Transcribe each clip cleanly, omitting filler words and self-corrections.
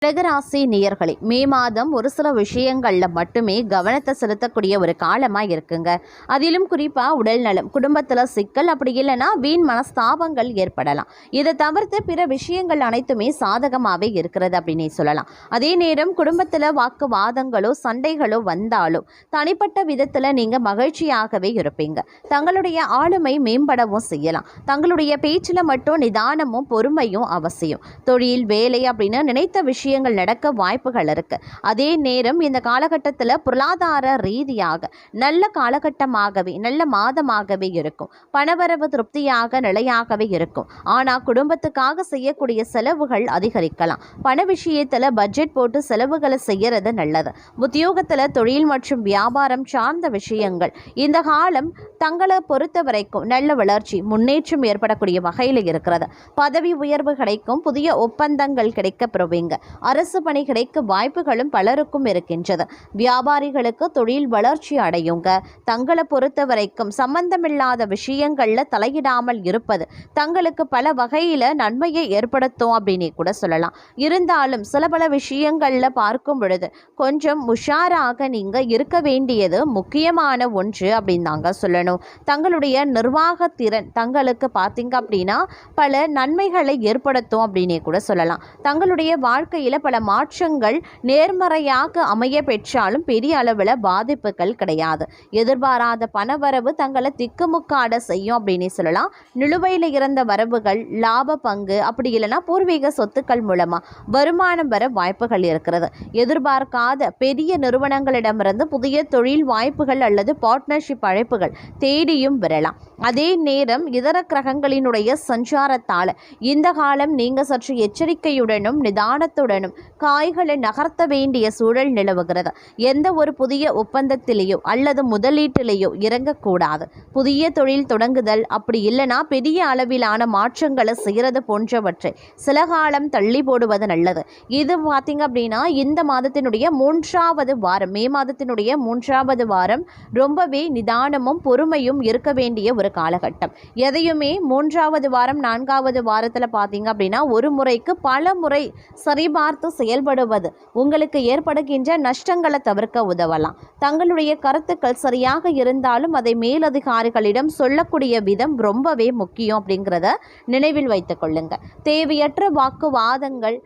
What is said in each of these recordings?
கடகராசி நேயர்களே, மே மாதம் ஒரு சில விஷயங்கள்ல மட்டுமே கவனத்தை செலுத்தக்கூடிய ஒரு காலமா இருக்குங்க. அதிலும் குறிப்பா உடல் நலம், குடும்பத்துல சிக்கல், அப்படி இல்லைன்னா வீண் மனஸ்தாபங்கள் ஏற்படலாம். இதை தவிர்த்து பிற விஷயங்கள் அனைத்துமே சாதகமாகவே இருக்கிறது அப்படின்னு சொல்லலாம். அதே நேரம் குடும்பத்துல வாக்குவாதங்களோ சண்டைகளோ வந்தாலும் தனிப்பட்ட விதத்துல நீங்க மகிழ்ச்சியாகவே இருப்பீங்க. தங்களுடைய ஆளுமை மேம்படவும் செய்யலாம். தங்களுடைய பேச்சில் மட்டும் நிதானமும் பொறுமையும் அவசியம். தொழில், வேலை அப்படின்னு நினைத்த விஷயங்கள் நடக்க வாய்ப்புகள் இருக்கு. அதே நேரம் இந்த காலகட்டத்தில் பொருளாதார ரீதியாக நல்ல காலகட்டமாகவே, நல்ல மாதமாகவே இருக்கும். பணவரவு திருப்தியாக நிலையாகவே இருக்கும். ஆனால் குடும்பத்துக்காக செய்யக்கூடிய செலவுகள் அதிகரிக்கலாம். பண விஷயத்தில் பட்ஜெட் போட்டு செலவுகளை செய்யறது நல்லது. உத்தியோகத்தில், தொழில் மற்றும் வியாபாரம் சார்ந்த விஷயங்கள் இந்த காலம் தங்களை பொறுத்த வரைக்கும் நல்ல வளர்ச்சி, முன்னேற்றம் ஏற்படக்கூடிய வகையில் இருக்கிறது. பதவி உயர்வு கிடைக்கும். புதிய ஒப்பந்தங்கள் கிடைக்க பெறுவீங்க. அரசு பணி கிடைக்க வாய்ப்புகளும் பலருக்கும் இருக்கின்றது. வியாபாரிகளுக்கு தொழில் வளர்ச்சி அடையுங்க. தங்களை பொறுத்த வரைக்கும் சம்பந்தமில்லாத விஷயங்கள்ல தலையிடாமல் இருப்பது தங்களுக்கு பல வகையில நன்மையை ஏற்படுத்தும் அப்படின்னு கூட சொல்லலாம். இருந்தாலும் சில பல விஷயங்கள்ல பார்க்கும் பொழுது கொஞ்சம் உஷாராக நீங்க இருக்க வேண்டியது முக்கியமான ஒன்று அப்படின்னு தாங்க சொல்லணும். தங்களுடைய நிர்வாக திறன் தங்களுக்கு பார்த்தீங்க அப்படின்னா பல நன்மைகளை ஏற்படுத்தும் அப்படின்னே கூட சொல்லலாம். தங்களுடைய வாழ்க்கையில் பல மாற்றங்கள் நேர்மறையாக அமைய பெற்றாலும் பெரிய அளவில் பாதிப்புகள் கிடையாது. எதிர்பாராத பணவரவு தங்களை திக்குமுக்காட செய்யும் அப்படின்னு சொல்லலாம். நிலுவையில் இருந்த வரவுகள், லாப பங்கு, அப்படி இல்லைன்னா பூர்வீக சொத்துக்கள் மூலமா வருமானம் வர வாய்ப்புகள் இருக்கிறது. எதிர்பார்க்காத பெரிய நிறுவனங்களிடமிருந்து புதிய தொழில் வாய்ப்புகள் அல்லது பார்ட்னர்ஷிப் அழைப்புகள் தேடியும் வரலாம். அதே நேரம் இதர கிரகங்களினுடைய சஞ்சாரத்தால் இந்த காலம் நீங்க சற்று எச்சரிக்கையுடனும் நிதானத்துடனும் காய்களை நகர்த்த வேண்டிய சூழல் நிலவுகிறது. எந்த ஒரு புதிய ஒப்பந்தத்திலேயோ அல்லது முதலீட்டிலேயோ இறங்கக்கூடாது. புதிய தொழில் தொடங்குதல், அப்படி இல்லைன்னா பெரிய அளவிலான மாற்றங்களை செய்கிறது போன்றவற்றை சில காலம் தள்ளி போடுவது நல்லது. இது பார்த்தீங்க அப்படின்னா இந்த மாதத்தினுடைய 3வது வாரம், மே மாதத்தினுடைய 3வது வாரம் ரொம்பவே நிதானமும் பொறுமையும் இருக்க வேண்டிய ஒரு காலகட்டம். எதையுமே 3வது வாரம் 4வது வாரத்தில் பார்த்தீங்க அப்படின்னா ஒரு முறைக்கு பல முறை சரிபார்த்து செயல்படுவது உங்களுக்கு ஏற்படுகின்ற நஷ்டங்களை தவிர்க்க உதவலாம். தங்களுடைய கருத்துக்கள் சரியாக இருந்தாலும் அதை மேலதிகாரிகளிடம் சொல்லக்கூடிய விதம் ரொம்பவே முக்கியம் அப்படிங்கிறத நினைவில் வைத்துக் கொள்ளுங்க. தேவையற்ற வாக்குவாதங்கள்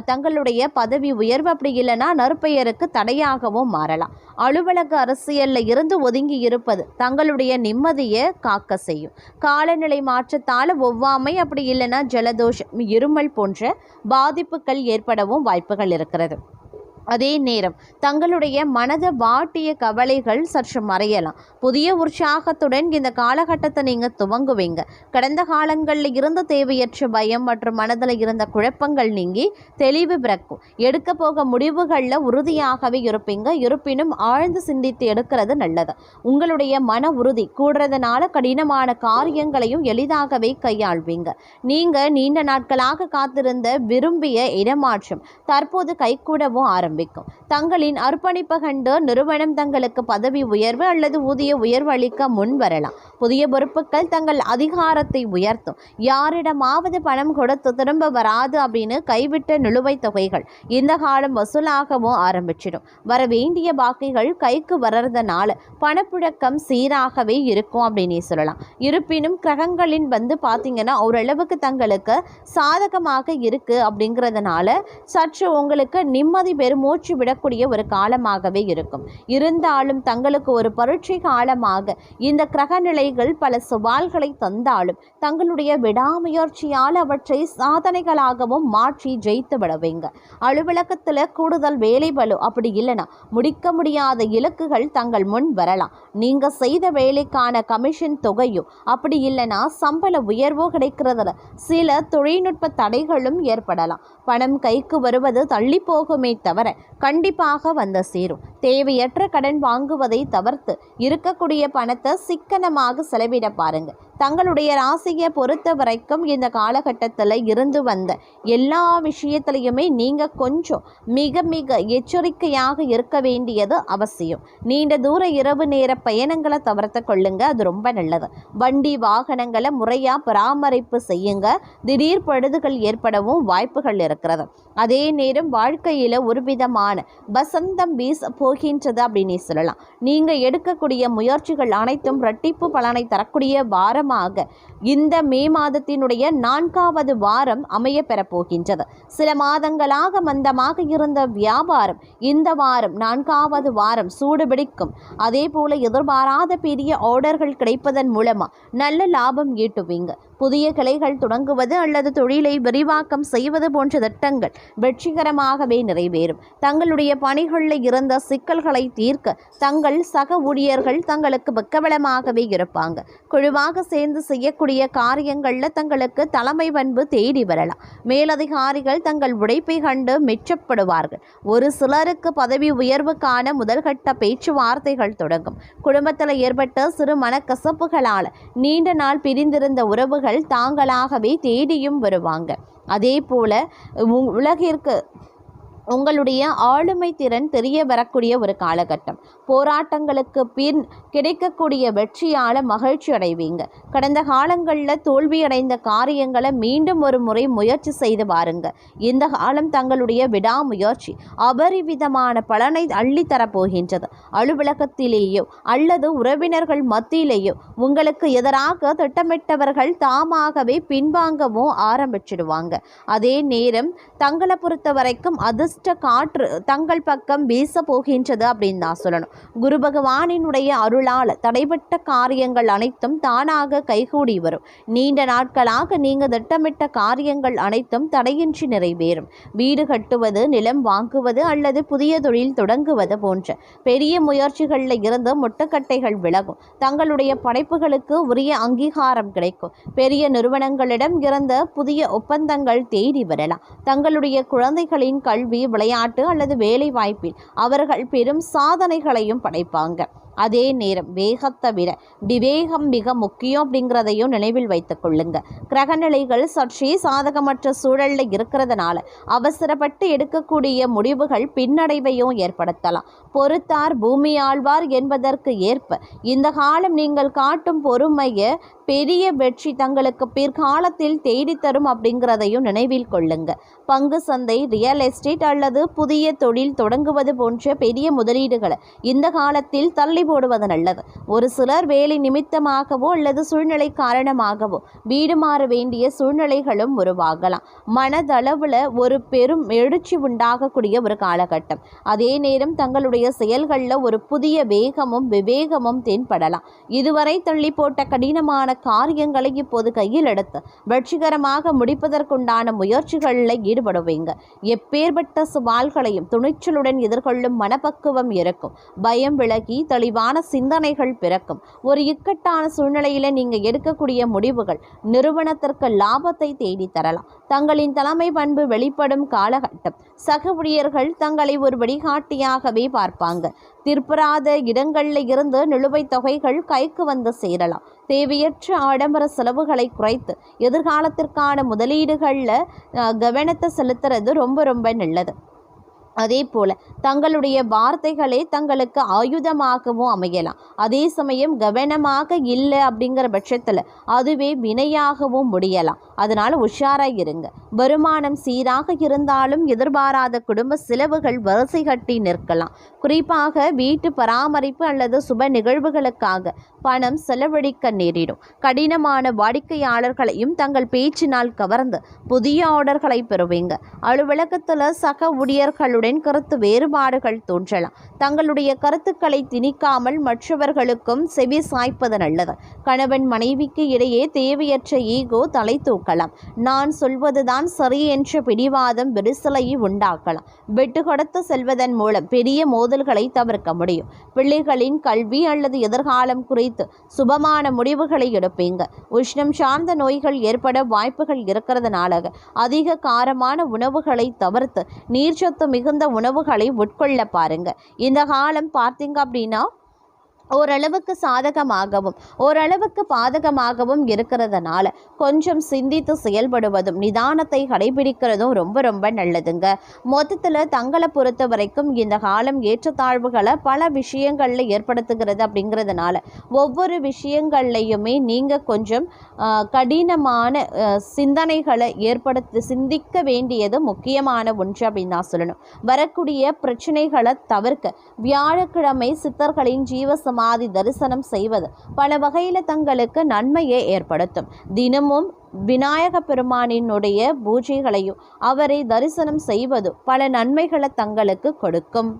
தங்களுடைய பதவி உயர்வு, அப்படி இல்லைன்னா நற்பெயருக்கு தடையாகவும் மாறலாம். அலுவலக அரசியலில் இருந்து ஒதுங்கி இருப்பது தங்களுடைய நிம்மதியை காக்க செய்யும். காலநிலை மாற்றத்தால் ஒவ்வாமை, அப்படி இல்லைன்னா ஜலதோஷம், இருமல் போன்ற பாதிப்புகள் ஏற்படவும் வாய்ப்புகள் இருக்கிறது. அதே நேரம் தங்களுடைய மனதை வாட்டிய கவலைகள் சற்று மறையலாம். புதிய உற்சாகத்துடன் இந்த காலகட்டத்தை நீங்கள் துவங்குவீங்க. கடந்த காலங்களில் இருந்த தேவையற்ற பயம் மற்றும் மனதில் இருந்த குழப்பங்கள் நீங்கி தெளிவு பிறக்கும். எடுக்க போக முடிவுகளில் உறுதியாகவே இருப்பீங்க. இருப்பினும் ஆழ்ந்து சிந்தித்து எடுக்கிறது நல்லது. உங்களுடைய மன உறுதி கூடுறதுனால கடினமான காரியங்களையும் எளிதாகவே கையாள்வீங்க. நீங்கள் நீண்ட நாட்களாக காத்திருந்த விரும்பிய இடமாற்றம் தற்போது கைகூடவும் ஆரம்பிக்கும். தங்களின் அர்ப்பணிப்பு கண்டு நிறுவனம் தங்களுக்கு பதவி உயர்வு அல்லது ஊதிய உயர்வு அளிக்க முன் வரலாம். புதிய பொறுப்புகள் தங்கள் அதிகாரத்தை உயர்த்தும். யாரிடமாவது பணம் கொடுத்து திரும்ப வராது அப்படின்னு கைவிட்ட நிலுவைத் தொகைகள் இந்த காலம் வசூலாகவும் ஆரம்பிச்சிடும். வர வேண்டிய பாக்கிகள் கைக்கு வர்றதுனால பணப்புழக்கம் சீராகவே இருக்கும் அப்படின்னு சொல்லலாம். இருப்பினும் கிரகங்களின் பார்த்தீங்கன்னா ஓரளவுக்கு தங்களுக்கு சாதகமாக இருக்கு அப்படிங்கிறதுனால சற்று உங்களுக்கு நிம்மதி மூச்சு விடக்கூடிய ஒரு காலமாகவே இருக்கும். இருந்தாலும் தங்களுக்கு ஒரு பரீட்சை காலமாக இந்த கிரக நிலைகள் பல சவால்களை தந்தாலும் தங்களுடைய விடாமுயற்சியால் அவற்றை சாதனைகளாகவும் மாற்றி ஜெயித்து விடுவீங்க. அலுவலகத்தில் கூடுதல் வேலை பளு, அப்படி இல்லைன்னா முடிக்க முடியாத இலக்குகள் தங்கள் முன் வரலாம். நீங்க செய்த வேலைக்கான கமிஷன் தொகையோ, அப்படி இல்லைன்னா சம்பள உயர்வோ கிடைக்கிறதுல சில தொழில்நுட்ப தடைகளும் ஏற்படலாம். பணம் கைக்கு வருவது தள்ளி போகுமே தவிர கண்டிப்பாக வந்து சேரும். தேவையற்ற கடன் வாங்குவதை தவிர்த்து இருக்கக்கூடிய பணத்தை சிக்கனமாக செலவிட பாருங்க. தங்களுடைய ராசியை பொறுத்த வரைக்கும் இந்த காலகட்டத்தில் இருந்து வந்த எல்லா விஷயத்திலையுமே நீங்கள் கொஞ்சம் மிக மிக எச்சரிக்கையாக இருக்க வேண்டியது அவசியம். நீண்ட தூர இரவு நேர பயணங்களை தவிர்த்து கொள்ளுங்க, அது ரொம்ப நல்லது. வண்டி வாகனங்களை முறையாக பராமரிப்பு செய்யுங்க. திடீர் பழுதுகள் ஏற்படவும் வாய்ப்புகள் இருக்கிறது. அதே நேரம் வாழ்க்கையில் ஒரு விதமான வசந்தம் வீச போகின்றது அப்படின்னு சொல்லலாம். நீங்கள் எடுக்கக்கூடிய முயற்சிகள் அனைத்தும் இரட்டிப்பு பலனை தரக்கூடிய வாரமாக இந்த மே மாதத்தினுடைய 4வது வாரம் அமைய பெறப் போகின்றது. சில மாதங்களாக மந்தமாக இருந்த வியாபாரம் இந்த வாரம் 4வது வாரம் சூடுபிடிக்கும். அதே போல எதிர்பாராத பெரிய ஆர்டர்கள் கிடைப்பதன் மூலமா நல்ல லாபம் ஈட்டுவீங்க. புதிய கிளைகள் தொடங்குவது அல்லது தொழிலை விரிவாக்கம் செய்வது போன்ற திட்டங்கள் வெற்றிகரமாகவே நிறைவேறும். தங்களுடைய பணிகளில் இருந்த சிக்கல்களை தீர்க்க தங்கள் சக ஊழியர்கள் தங்களுக்கு பக்கபலமாகவே இருப்பாங்க. குழுவாக சேர்ந்து செய்யக்கூடிய காரியங்களில் தங்களுக்கு தலைமை பண்பு தேடி வரலாம். மேலதிகாரிகள் தங்கள் உழைப்பை கண்டு மெச்சப்படுவார்கள். ஒரு சிலருக்கு பதவி உயர்வுக்கான முதல்கட்ட பேச்சுவார்த்தைகள் தொடங்கும். குடும்பத்தில் ஏற்பட்ட சிறு மனக்கசப்புகளால் நீண்ட நாள் பிரிந்திருந்த உறவுகள் தாங்களாகவே தேடியும் வருவாங்க. அதே போல உலகிற்கு உங்களுடைய ஆளுமை திறன் தெரிய வரக்கூடிய ஒரு காலகட்டம். போராட்டங்களுக்கு பின் கிடைக்கக்கூடிய வெற்றியால் மகிழ்ச்சி அடைவீங்க. கடந்த காலங்களில் தோல்வியடைந்த காரியங்களை மீண்டும் ஒரு முறை முயற்சி செய்து பாருங்க. இந்த காலம் தங்களுடைய விடாமுயற்சி அபரிவிதமான பலனை அள்ளித்தரப்போகின்றது. அலுவலகத்திலேயோ அல்லது உறவினர்கள் மத்தியிலேயோ உங்களுக்கு எதிராக திட்டமிட்டவர்கள் தாமாகவே பின்வாங்கவும் ஆரம்பிச்சிடுவாங்க. அதே நேரம் தங்களை பொறுத்த வரைக்கும் காற்று தங்கள் பக்கம் வீச போகின்றது அப்படின்னு தான் சொல்லணும். குரு பகவானினுடைய அருளால் தடைபட்ட காரியங்கள் அனைத்தும் தானாக கைகூடி வரும். நீண்ட நாட்களாக நீங்க திட்டமிட்ட காரியங்கள் அனைத்தும் தடையின்றி நிறைவேறும். வீடு கட்டுவது, நிலம் வாங்குவது அல்லது புதிய தொழில் தொடங்குவது போன்ற பெரிய முயற்சிகளில் இருந்து முட்டுக்கட்டைகள் விலகும். தங்களுடைய படைப்புகளுக்கு உரிய அங்கீகாரம் கிடைக்கும். பெரிய நிறுவனங்களிடம் இருந்த புதிய ஒப்பந்தங்கள் தேடி வரலாம். தங்களுடைய குழந்தைகளின் கல்வி, விளையாட்டு அல்லது வேலை வாய்ப்பில் அவர்கள் பெரும் சாதனைகளையும் படைப்பாங்க. அதே நேரம் வேகத்தை விட விவேகம் மிக முக்கியம் அப்படிங்கிறதையும் நினைவில் வைத்துக் கொள்ளுங்க. கிரகநிலைகள் சற்றே சாதகமற்ற சூழலில் இருக்கிறதுனால அவசரப்பட்டு எடுக்கக்கூடிய முடிவுகள் பின்னடைவையும் ஏற்படுத்தலாம். பொறுத்தார் பூமி ஆழ்வார் என்பதற்கு ஏற்ப இந்த காலம் நீங்கள் காட்டும் பொறுமையை பெரிய வெற்றி தங்களுக்கு பிற்காலத்தில் தேடித்தரும் அப்படிங்கிறதையும் நினைவில் கொள்ளுங்க. பங்கு சந்தை, ரியல் எஸ்டேட் அல்லது புதிய தொழில் தொடங்குவது போன்ற பெரிய முதலீடுகளை இந்த காலத்தில் தள்ளி போடுவது நல்லது. ஒரு சிலர் வேலை நிமித்தமாகவோ அல்லது சூழ்நிலை காரணமாகவோ வீடு மாற வேண்டிய சூழ்நிலைகளும் உருவாகலாம். மனதளவில் ஒரு பெரும் எழுச்சி உண்டாகக்கூடிய ஒரு காலகட்டம். அதே நேரம் தங்களுடைய செயல்களில் ஒரு புதிய வேகமும் விவேகமும் தென்படலாம். இதுவரை தள்ளி போட்ட கடினமான காரியங்களை இப்போது கையில் எடுத்து வெற்றிகரமாக முடிப்பதற்குண்டான முயற்சிகளில் ஈடுபடுவீங்க. எப்பேற்பட்ட சவால்களையும் துணிச்சலுடன் எதிர்கொள்ளும் மனப்பக்குவம் இருக்கும். பயம் விலகி தெளிவான சிந்தனைகள் பிறக்கும். ஒரு இக்கட்டான சூழ்நிலையில நீங்க எடுக்கக்கூடிய முடிவுகள் நிறுவனத்திற்கு லாபத்தை தேடி தரலாம். தங்களின் தலைமை பண்பு வெளிப்படும் காலகட்டம். சக ஊழியர்கள் தங்களை ஒரு வழிகாட்டியாகவே பார்ப்பாங்க. திருப்பராத இடங்களில் இருந்து நிலுவைத் தொகைகள் கைக்கு வந்து சேரலாம். தேவையற்ற ஆடம்பர செலவுகளை குறைத்து எதிர்காலத்திற்கான முதலீடுகளில் கவனத்தை செலுத்துறது ரொம்ப ரொம்ப நல்லது. அதே போல தங்களுடைய வார்த்தைகளே தங்களுக்கு ஆயுதமாகவும் அமையலாம். அதே சமயம் கவனமாக இல்லை அப்படிங்கிற பட்சத்தில் அதுவே வினையாகவும் முடியலாம். அதனால உஷாராக இருங்க. வருமானம் சீராக இருந்தாலும் எதிர்பாராத குடும்ப செலவுகள் வரிசை கட்டி நிற்கலாம். குறிப்பாக வீட்டு பராமரிப்பு அல்லது சுப நிகழ்வுகளுக்காக பணம் செலவழிக்க நேரிடும். கடினமான வாடிக்கையாளர்களையும் தங்கள் பேச்சினால் கவர்ந்து புதிய ஆர்டர்களை பெறுவீங்க. அலுவலகத்தில் சக ஊழியர்களுடன் கருத்து வேறுபாடுகள் தோன்றலாம். தங்களுடைய கருத்துக்களை திணிக்காமல் மற்றவர்களுக்கும் செவி சாய்ப்பது நல்லது. கணவன் மனைவிக்கு இடையே தேவையற்ற ஈகோ தலை தூக்கலாம். நான் சொல்வதுதான் சரி என்ற பிடிவாதம் விரிசலையை உண்டாக்கலாம். விட்டு கொடுத்து செல்வதன் மூலம் பெரிய மோதல்களை தவிர்க்க முடியும். பிள்ளைகளின் கல்வி அல்லது எதிர்காலம் குறித்து சுபமான முடிவுகளை எடுப்பீங்க. உஷ்ணம் சார்ந்த நோய்கள் ஏற்பட வாய்ப்புகள் இருக்கிறதுனால அதிக காரமான உணவுகளை தவிர்த்து நீர்ச்சத்து மிகுந்த உணவுகளை உட்கொள்ள பாருங்க. இந்த காலம் பார்த்தீங்க அப்படின்னா ஓரளவுக்கு சாதகமாகவும் ஓரளவுக்கு பாதகமாகவும் இருக்கிறதுனால கொஞ்சம் சிந்தித்து செயல்படுவதும் நிதானத்தை கடைபிடிக்கிறதும் ரொம்ப ரொம்ப நல்லதுங்க. மொத்தத்தில் தங்களை பொறுத்த வரைக்கும் இந்த காலம் ஏற்றத்தாழ்வுகளை பல விஷயங்களில் ஏற்படுத்துகிறது. அப்படிங்கிறதுனால ஒவ்வொரு விஷயங்கள்லையுமே நீங்கள் கொஞ்சம் கடினமான சிந்தனைகளை சிந்திக்க வேண்டியது முக்கியமான ஒன்று அப்படின்னு நான் சொல்லணும். வரக்கூடிய பிரச்சனைகளை தவிர்க்க வியாழக்கிழமை சித்தர்களின் ஜீவசமாதி தரிசனம் செய்வது பல வகையில் தங்களுக்கு நன்மையை ஏற்படுத்தும். தினமும் விநாயக பெருமானினுடைய பூஜைகளையும் அவரை தரிசனம் செய்வது பல நன்மைகளை தங்களுக்கு கொடுக்கும்.